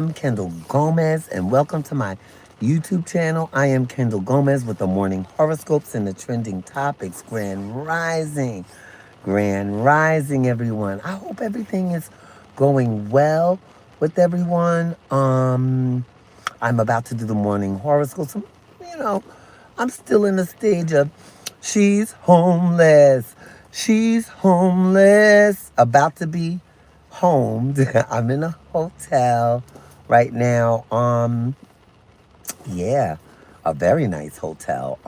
I'm Kendall Gomez, and welcome to my YouTube channel. I am Kendall Gomez with the morning horoscopes and the trending topics. Grand rising, everyone. I hope everything is going well with everyone. I'm about to do the morning horoscopes. You know, I'm still in the stage of she's homeless. She's homeless. About to be homed. I'm in a hotel right now. Yeah, a very nice hotel.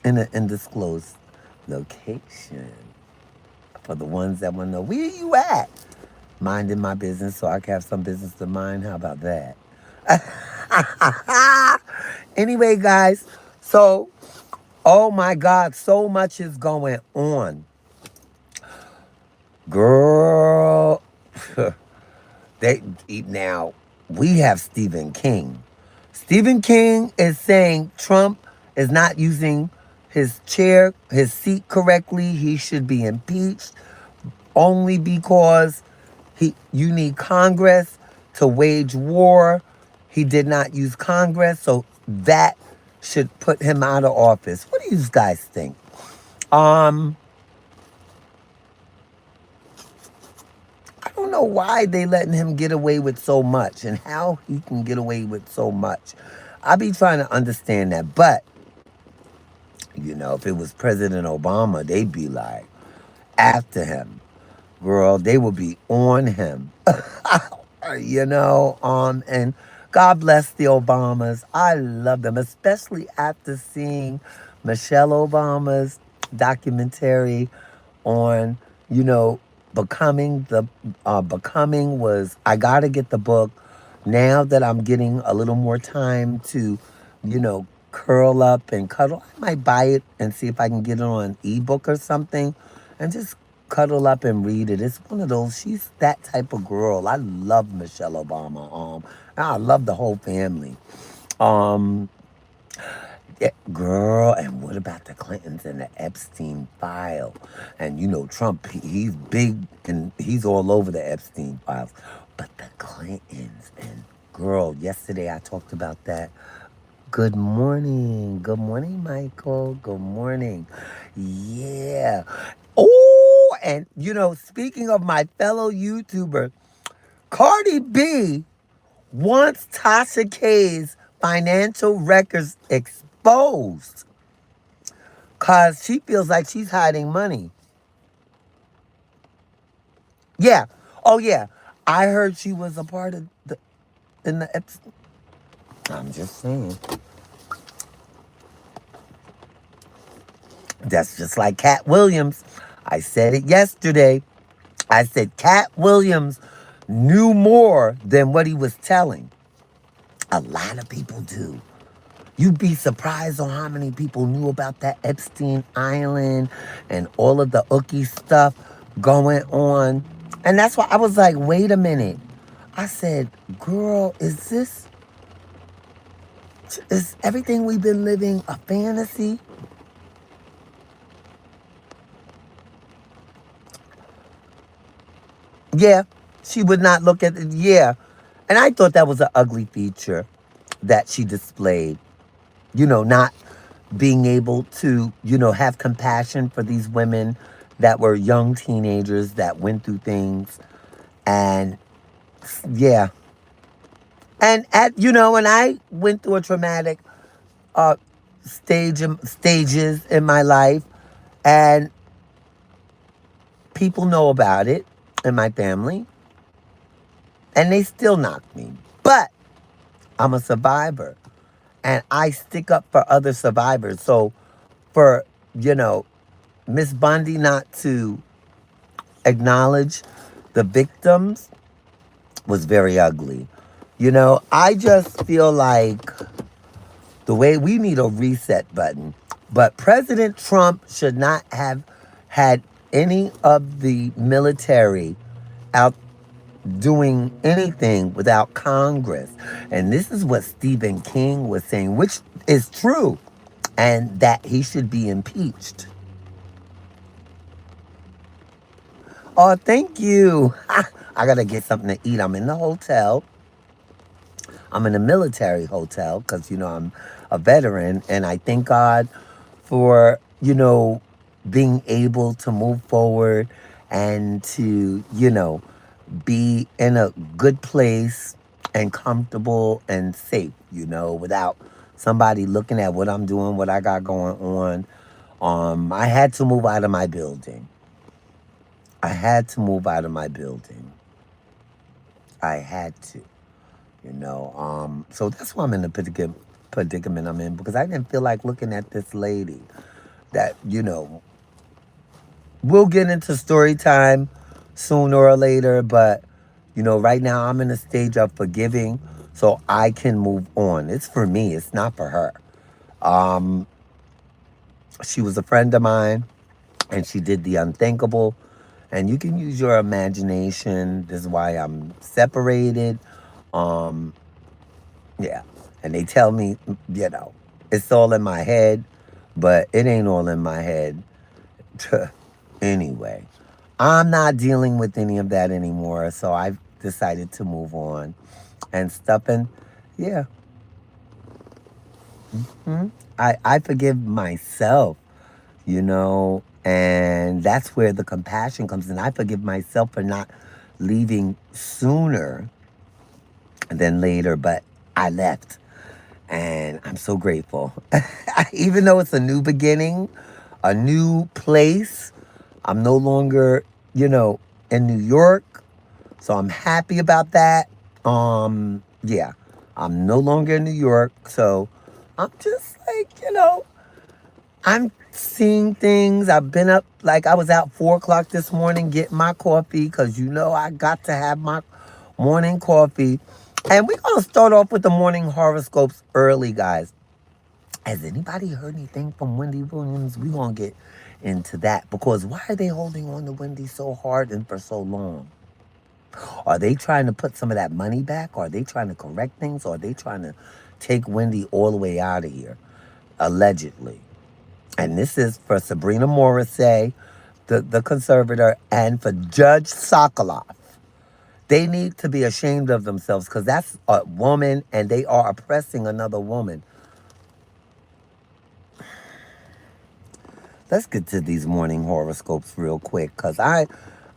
In an undisclosed location. For the ones that want to know, where you at? Minding my business so I can have some business to mind. How about that? Anyway, guys, so, oh my God, so much is going on. Girl, they now we have Stephen King. Stephen King is saying Trump is not using his seat correctly. He should be impeached only because you need Congress to wage war. He did not use Congress, so that should put him out of office. What do you guys think? Um, I don't know why they letting him get away with so much and how he can get away with so much. I be trying to understand that, but if it was President Obama, they'd be like after him. Girl, they would be on him. And God bless the Obamas. I love them, especially after seeing Michelle Obama's documentary on, you know, becoming the becoming was I gotta get the book now that I'm getting a little more time to, curl up and cuddle. I might buy it and see if I can get it on ebook or something and just cuddle up and read it. It's one of those, she's that type of girl. I love Michelle Obama. And I love the whole family. Um, yeah, girl, and what about the Clintons and the Epstein file? And Trump, he's big and he's all over the Epstein files. But the Clintons and girl, yesterday I talked about that. Good morning. Good morning, Michael. Good morning. Yeah. Oh, and speaking of my fellow YouTuber, Cardi B wants Tasha K's financial records exposed because she feels like she's hiding money. Yeah. Oh, yeah. I heard she was a part of in the Epstein. I'm just saying. That's just like Cat Williams. I said it yesterday. I said Cat Williams knew more than what he was telling. A lot of people do. You'd be surprised on how many people knew about that Epstein Island and all of the ookie stuff going on. And that's why I was like, wait a minute. I said, girl, is everything we've been living a fantasy? Yeah, she would not look at it. Yeah. And I thought that was an ugly feature that she displayed. Not being able to, have compassion for these women that were young teenagers that went through things. And yeah. And I went through a traumatic uh stages in my life, and people know about it in my family, and they still knock me. But I'm a survivor, and I stick up for other survivors. So for, you know, Miss Bundy not to acknowledge the victims was very ugly. I just feel like the way we need a reset button. But President Trump should not have had any of the military out doing anything without Congress. And this is what Stephen King was saying, which is true, and that he should be impeached. Oh, thank you. I gotta get something to eat. I'm in the hotel. I'm in a military hotel because, I'm a veteran. And I thank God for, being able to move forward and to, be in a good place and comfortable and safe, without somebody looking at what I'm doing, what I got going on. I had to move out of my building. I had to move out of my building. I had to. So that's why I'm in the predicament I'm in because I didn't feel like looking at this lady that, we'll get into story time sooner or later, but, right now I'm in a stage of forgiving so I can move on. It's for me, it's not for her. Um, she was a friend of mine and she did the unthinkable. And you can use your imagination. This is why I'm separated. Um, Yeah. And they tell me, it's all in my head, but it ain't all in my head. Anyway, I'm not dealing with any of that anymore. So I've decided to move on and stuff. And yeah, I forgive myself, and that's where the compassion comes in. I forgive myself for not leaving sooner than later, but I left. And I'm so grateful. Even though it's a new beginning, a new place, I'm no longer, in New York. So I'm happy about that. Yeah, I'm no longer in New York. So I'm just like, I'm seeing things. I've been up, like I was out 4 o'clock this morning getting my coffee because, I got to have my morning coffee. And we're going to start off with the morning horoscopes early, guys. Has anybody heard anything from Wendy Williams? We're going to get into that because why are they holding on to Wendy so hard and for so long? Are they trying to put some of that money back? Are they trying to correct things? Or are they trying to take Wendy all the way out of here? Allegedly. And this is for Sabrina Morrissey, the conservator, and for Judge Sokoloff. They need to be ashamed of themselves because that's a woman and they are oppressing another woman. Let's get to these morning horoscopes real quick because I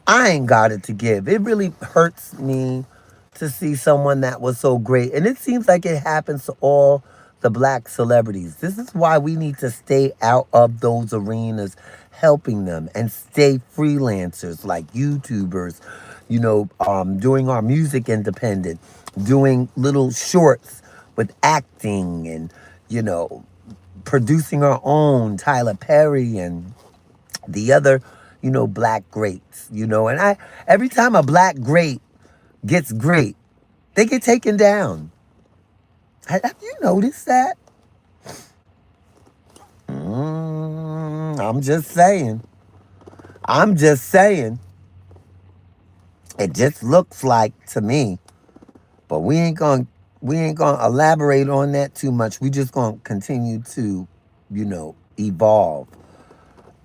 ain't got it to give. It really hurts me to see someone that was so great. And it seems like it happens to all the black celebrities. This is why we need to stay out of those arenas, helping them and stay freelancers like YouTubers, doing our music independent, doing little shorts with acting and, you know, producing our own Tyler Perry and the other, black greats, and every time a black great gets great, they get taken down. Have you noticed that? I'm just saying. I'm just saying. It just looks like to me, but we ain't gonna elaborate on that too much. We just gonna continue to, evolve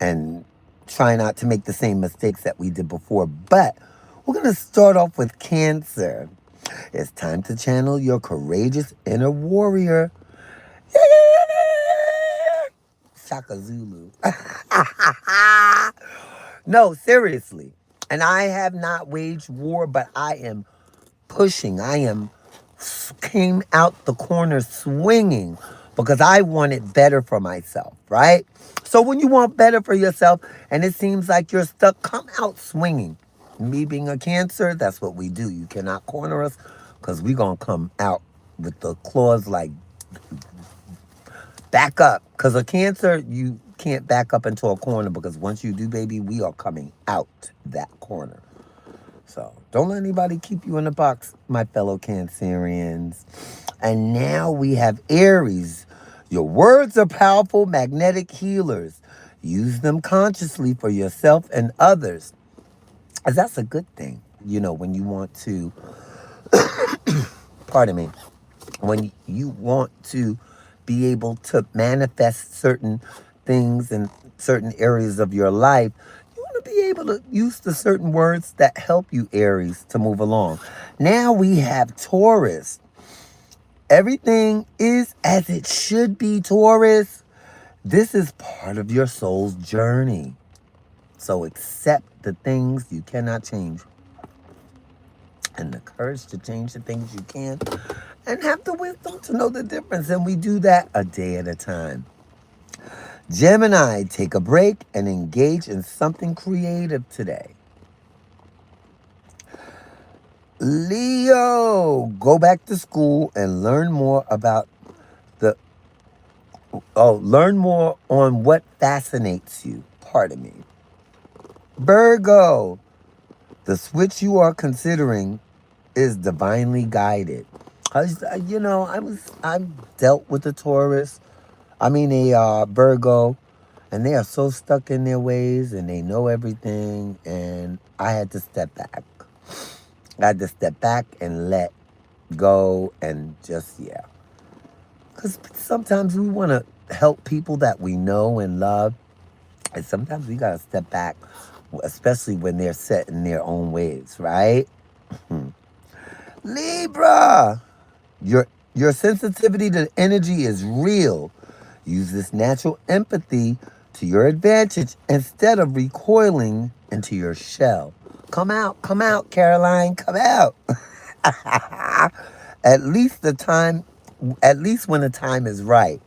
and try not to make the same mistakes that we did before. But we're going to start off with Cancer. It's time to channel your courageous inner warrior. Shaka Zulu. No, seriously. And I have not waged war, but I am pushing. I am came out the corner swinging because I wanted better for myself, right? So when you want better for yourself and it seems like you're stuck, come out swinging. Me being a Cancer, that's what we do. You cannot corner us because we going to come out with the claws like back up. Because a Cancer, you can't back up into a corner because once you do, baby, we are coming out that corner. So don't let anybody keep you in a box, my fellow Cancerians. And now we have Aries. Your words are powerful, magnetic healers. Use them consciously for yourself and others. As that's a good thing, when you want to, pardon me, when you want to be able to manifest certain things in certain areas of your life, you want to be able to use the certain words that help you, Aries, to move along. Now we have Taurus. Everything is as it should be, Taurus. This is part of your soul's journey. So accept the things you cannot change and the courage to change the things you can and have the wisdom to know the difference. And we do that a day at a time. Gemini, take a break and engage in something creative today. Leo, go back to school and learn more about the learn more on what fascinates you. Pardon me. Virgo, the switch you are considering is divinely guided. I've dealt with a Taurus. A Virgo, and they are so stuck in their ways and they know everything. And I had to step back. I had to step back and let go and just, yeah. Because sometimes we want to help people that we know and love. And sometimes we got to step back, especially when they're set in their own ways, right? Libra, your sensitivity to energy is real. Use this natural empathy to your advantage instead of recoiling into your shell. Come out, Caroline, come out. at least the time, at least when the time is right.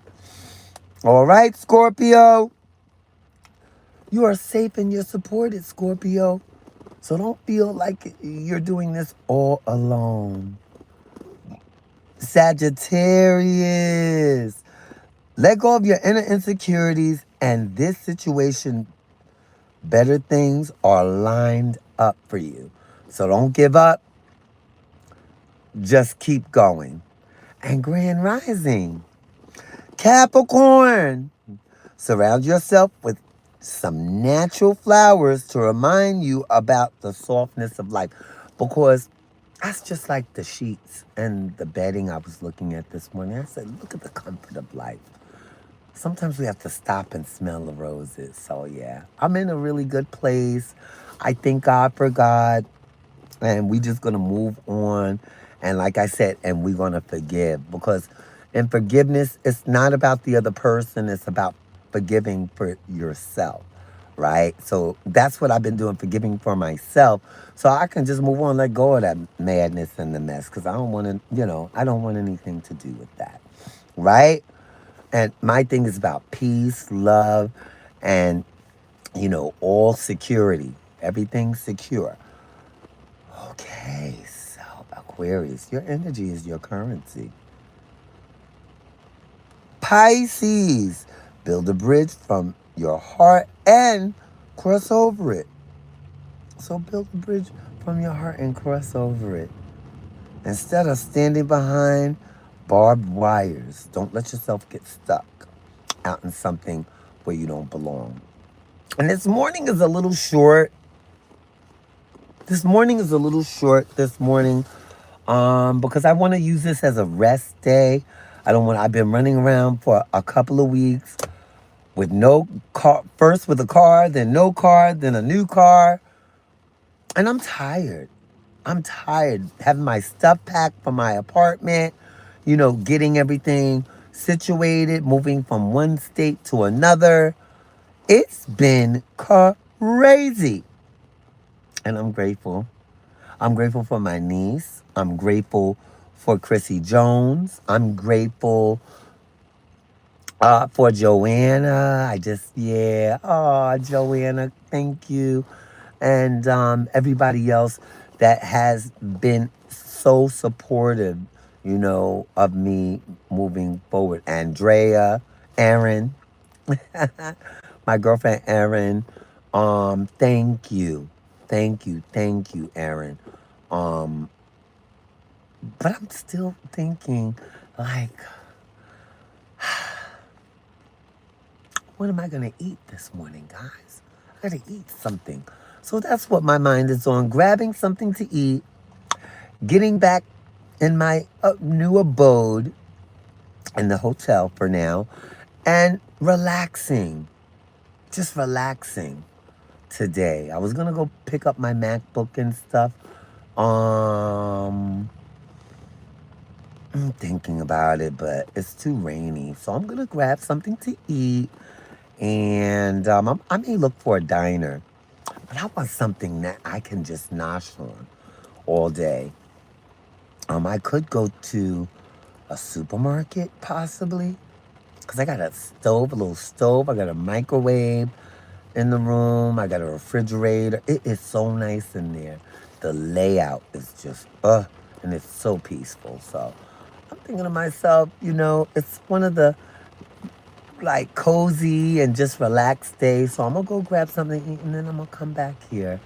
All right, Scorpio. You are safe and you're supported, Scorpio. So don't feel like you're doing this all alone. Sagittarius. Let go of your inner insecurities and this situation. Better things are lined up for you. So don't give up. Just keep going. And Grand Rising. Capricorn. Surround yourself with some natural flowers to remind you about the softness of life. Because that's just like the sheets and the bedding I was looking at this morning. I said, look at the comfort of life. Sometimes we have to stop and smell the roses. So, yeah, I'm in a really good place. I thank God for God. And we just going to move on. And like I said, and we're going to forgive. Because in forgiveness, it's not about the other person. It's about forgiving for yourself, right? So that's what I've been doing, forgiving for myself. So I can just move on, let go of that madness and the mess. Because I don't want to, I don't want anything to do with that, right? And my thing is about peace, love, and, all security. Everything's secure. Okay, so Aquarius, your energy is your currency. Pisces, build a bridge from your heart and cross over it. So build a bridge from your heart and cross over it. Instead of standing behind barbed wires, don't let yourself get stuck out in something where you don't belong. And this morning is a little short. Because I want to use this as a rest day. I've been running around for a couple of weeks with no car, first with a car, then no car, then a new car. And I'm tired. Having my stuff packed for my apartment, getting everything situated, moving from one state to another. It's been crazy. And I'm grateful. I'm grateful for my niece. I'm grateful for Chrissy Jones. I'm grateful for Joanna. Oh, Joanna, thank you. And everybody else that has been so supportive, of me moving forward. Andrea, Aaron, my girlfriend Aaron, thank you. Thank you, Aaron. Um, but I'm still thinking, like, what am I going to eat this morning, guys? I got to eat something. So that's what my mind is on, grabbing something to eat, getting back in my new abode in the hotel for now, and relaxing, just relaxing. today. I was gonna go pick up my MacBook and stuff. Um, I'm thinking about it, but it's too rainy. So I'm gonna grab something to eat, and I may look for a diner. But I want something that I can just nosh on all day. I could go to a supermarket possibly, because I got a stove, a little stove. I got a microwave in the room. I got a refrigerator. It is so nice in there. The layout is just, and it's so peaceful. So I'm thinking to myself, it's one of the like cozy and just relaxed days. So I'm gonna go grab something to eat and then I'm gonna come back here.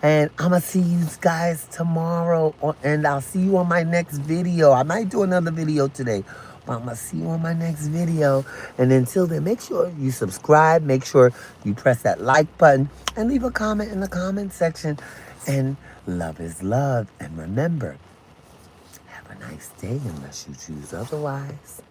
And I'm gonna see you guys tomorrow, and I'll see you on my next video. I might do another video today, but I'm gonna see you on my next video. And until then, make sure you subscribe, make sure you press that like button, and leave a comment in the comment section. And love is love. And remember, have a nice day unless you choose otherwise.